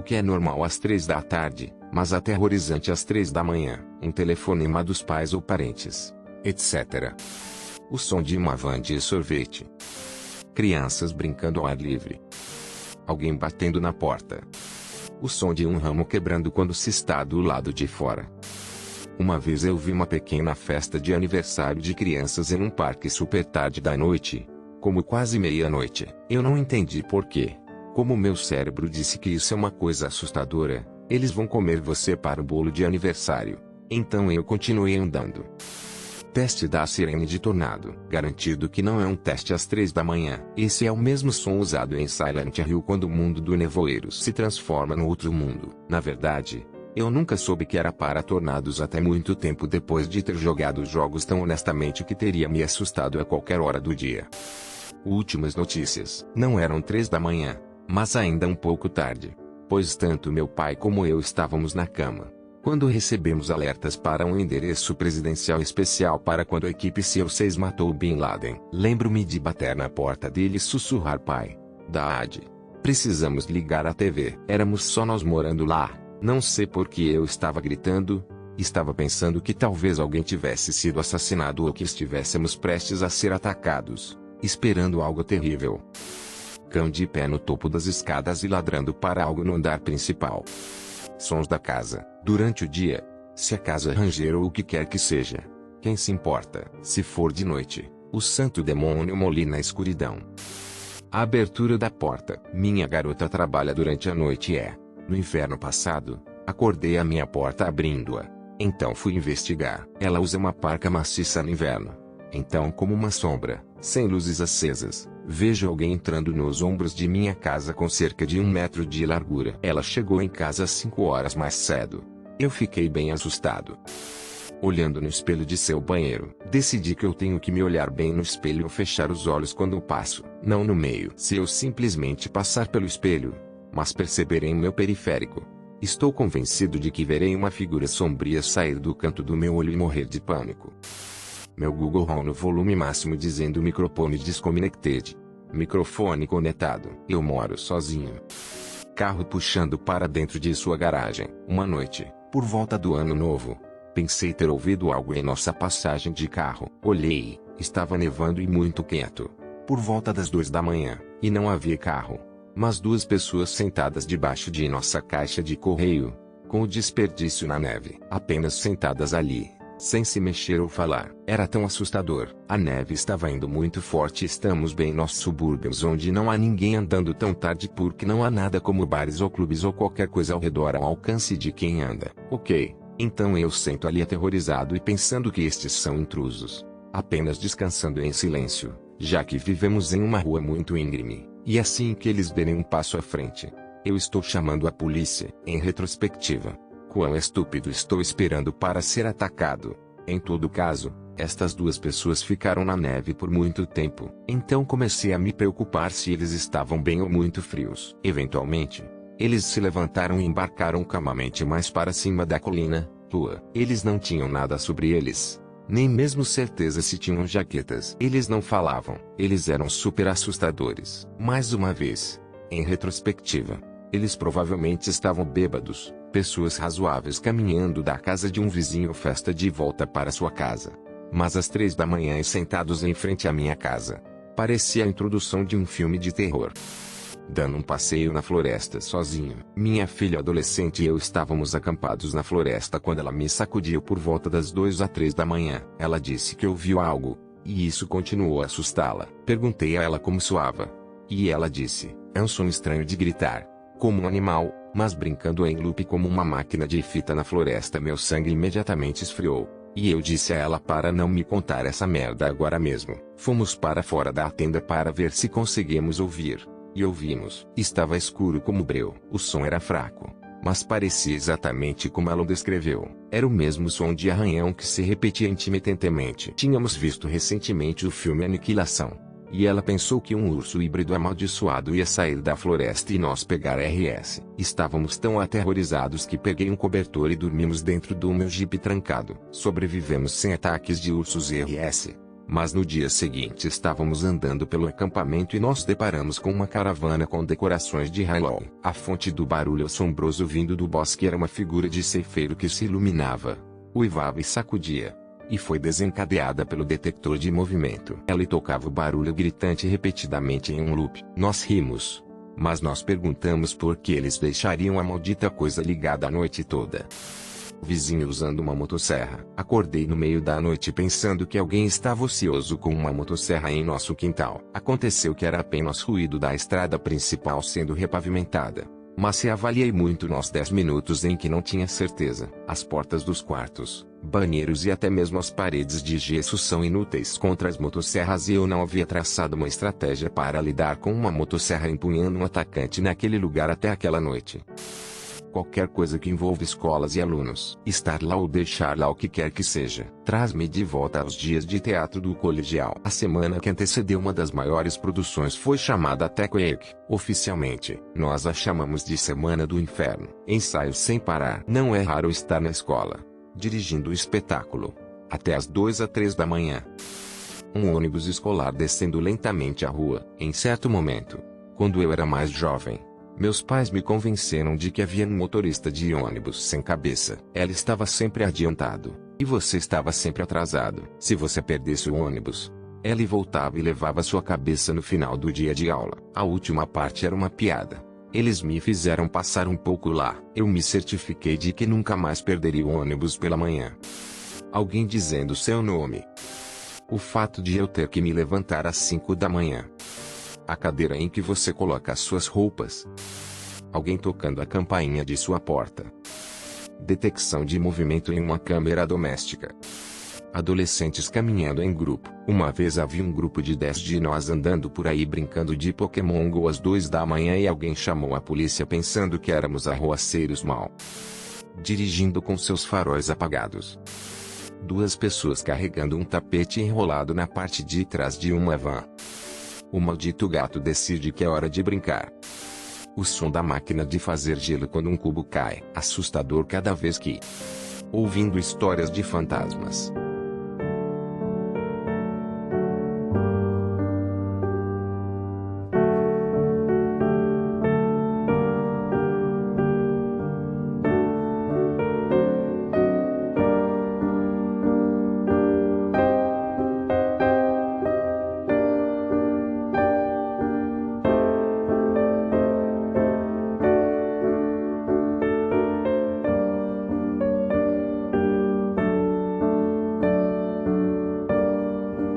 que é normal às 3 da tarde, mas aterrorizante às 3 da manhã, um telefonema dos pais ou parentes, etc. O som de uma van de sorvete. Crianças brincando ao ar livre. Alguém batendo na porta. O som de um ramo quebrando quando se está do lado de fora. Uma vez eu vi uma pequena festa de aniversário de crianças em um parque super tarde da noite, como quase meia-noite. Eu não entendi porquê. Como meu cérebro disse que isso é uma coisa assustadora, eles vão comer você para o bolo de aniversário. Então eu continuei andando. Teste da sirene de tornado. Garantido que não é um teste às 3 da manhã. Esse é o mesmo som usado em Silent Hill quando o mundo do nevoeiro se transforma no outro mundo. Na verdade, eu nunca soube que era para tornados até muito tempo depois de ter jogado jogos tão honestamente que teria me assustado a qualquer hora do dia. Últimas notícias. Não eram 3 da manhã, mas ainda um pouco tarde, pois tanto meu pai como eu estávamos na cama quando recebemos alertas para um endereço presidencial especial para quando a equipe CO6 matou Bin Laden. Lembro-me de bater na porta dele e sussurrar: pai, da AD. Precisamos ligar a TV. Éramos só nós morando lá. Não sei por que eu estava gritando. Estava pensando que talvez alguém tivesse sido assassinado ou que estivéssemos prestes a ser atacados, esperando algo terrível. Cão de pé no topo das escadas e ladrando para algo no andar principal. Sons da casa. Durante o dia, se a casa ranger ou o que quer que seja, quem se importa? Se for de noite, o santo demônio mole na escuridão. A abertura da porta. Minha garota trabalha durante a noite e no inverno passado, acordei a minha porta abrindo-a. Então fui investigar. Ela usa uma parca maciça no inverno. Então, como uma sombra, sem luzes acesas, vejo alguém entrando nos ombros de minha casa com cerca de 1 metro de largura. Ela chegou em casa às 5 horas mais cedo. Eu fiquei bem assustado. Olhando no espelho de seu banheiro, decidi que eu tenho que me olhar bem no espelho ou fechar os olhos quando passo, não no meio. Se eu simplesmente passar pelo espelho, mas perceberei meu periférico, estou convencido de que verei uma figura sombria sair do canto do meu olho e morrer de pânico. Meu Google Home no volume máximo dizendo microfone disconnected. Microfone conectado. Eu moro sozinho. Carro puxando para dentro de sua garagem. Uma noite, por volta do ano novo, pensei ter ouvido algo em nossa passagem de carro. Olhei, estava nevando e muito quieto. Por volta das 2 da manhã, e não havia carro, mas 2 pessoas sentadas debaixo de nossa caixa de correio, com o desperdício na neve. Apenas sentadas ali, sem se mexer ou falar. Era tão assustador. A neve estava indo muito forte e estamos bem nos subúrbios onde não há ninguém andando tão tarde porque não há nada como bares ou clubes ou qualquer coisa ao redor ao alcance de quem anda. Ok, então eu sento ali aterrorizado e pensando que estes são intrusos. Apenas descansando em silêncio, já que vivemos em uma rua muito íngreme, e assim que eles derem um passo à frente, eu estou chamando a polícia. Em retrospectiva, quão estúpido estou esperando para ser atacado. Em todo caso, estas 2 pessoas ficaram na neve por muito tempo. Então comecei a me preocupar se eles estavam bem ou muito frios. Eventualmente, eles se levantaram e embarcaram calmamente mais para cima da colina, rua. Eles não tinham nada sobre eles, nem mesmo certeza se tinham jaquetas. Eles não falavam. Eles eram super assustadores. Mais uma vez, em retrospectiva, eles provavelmente estavam bêbados. Pessoas razoáveis caminhando da casa de um vizinho festa de volta para sua casa. Mas às 3 da manhã e sentados em frente à minha casa, parecia a introdução de um filme de terror. Dando um passeio na floresta sozinho. Minha filha adolescente e eu estávamos acampados na floresta quando ela me sacudiu por volta das 2 a 3 da manhã. Ela disse que ouviu algo, e isso continuou a assustá-la. Perguntei a ela como soava, e ela disse: é um som estranho de gritar, como um animal, mas brincando em loop como uma máquina de fita na floresta. Meu sangue imediatamente esfriou, e eu disse a ela para não me contar essa merda agora mesmo. Fomos para fora da tenda para ver se conseguíamos ouvir, e ouvimos. Estava escuro como breu. O som era fraco, mas parecia exatamente como ela o descreveu. Era o mesmo som de arranhão que se repetia intermitentemente. Tínhamos visto recentemente o filme Aniquilação, e ela pensou que um urso híbrido amaldiçoado ia sair da floresta e nós pegar RS. Estávamos tão aterrorizados que peguei um cobertor e dormimos dentro do meu jipe trancado. Sobrevivemos sem ataques de ursos e RS. Mas no dia seguinte estávamos andando pelo acampamento e nos deparamos com uma caravana com decorações de Halloween. A fonte do barulho assombroso vindo do bosque era uma figura de ceifeiro que se iluminava, uivava e sacudia. E foi desencadeada pelo detector de movimento. Ela tocava o barulho gritante repetidamente em um loop. Nós rimos. Mas nós perguntamos por que eles deixariam a maldita coisa ligada a noite toda. Vizinho usando uma motosserra. Acordei no meio da noite pensando que alguém estava ocioso com uma motosserra em nosso quintal. Aconteceu que era apenas ruído da estrada principal sendo repavimentada. Mas se avaliei muito nos 10 minutos em que não tinha certeza. As portas dos quartos, banheiros e até mesmo as paredes de gesso são inúteis contra as motosserras e eu não havia traçado uma estratégia para lidar com uma motosserra empunhando um atacante naquele lugar até aquela noite. Qualquer coisa que envolva escolas e alunos, estar lá ou deixar lá o que quer que seja, traz-me de volta aos dias de teatro do colegial. A semana que antecedeu uma das maiores produções foi chamada Tech Week. Oficialmente, nós a chamamos de Semana do Inferno. Ensaios sem parar. Não é raro estar na escola, dirigindo o espetáculo, até às 2 a 3 da manhã. Um ônibus escolar descendo lentamente a rua. Em certo momento, quando eu era mais jovem, meus pais me convenceram de que havia um motorista de ônibus sem cabeça. Ele estava sempre adiantado, e você estava sempre atrasado. Se você perdesse o ônibus, ele voltava e levava sua cabeça no final do dia de aula. A última parte era uma piada. Eles me fizeram passar um pouco lá. Eu me certifiquei de que nunca mais perderia o ônibus pela manhã. Alguém dizendo seu nome. O fato de eu ter que me levantar às 5 da manhã. A cadeira em que você coloca as suas roupas. Alguém tocando a campainha de sua porta. Detecção de movimento em uma câmera doméstica. Adolescentes caminhando em grupo. Uma vez havia um grupo de 10 de nós andando por aí brincando de Pokémon Go às 2 da manhã e alguém chamou a polícia pensando que éramos arruaceiros mal. Dirigindo com seus faróis apagados. 2 pessoas carregando um tapete enrolado na parte de trás de uma van. O maldito gato decide que é hora de brincar. O som da máquina de fazer gelo quando um cubo cai. Assustador cada vez que ouvindo histórias de fantasmas.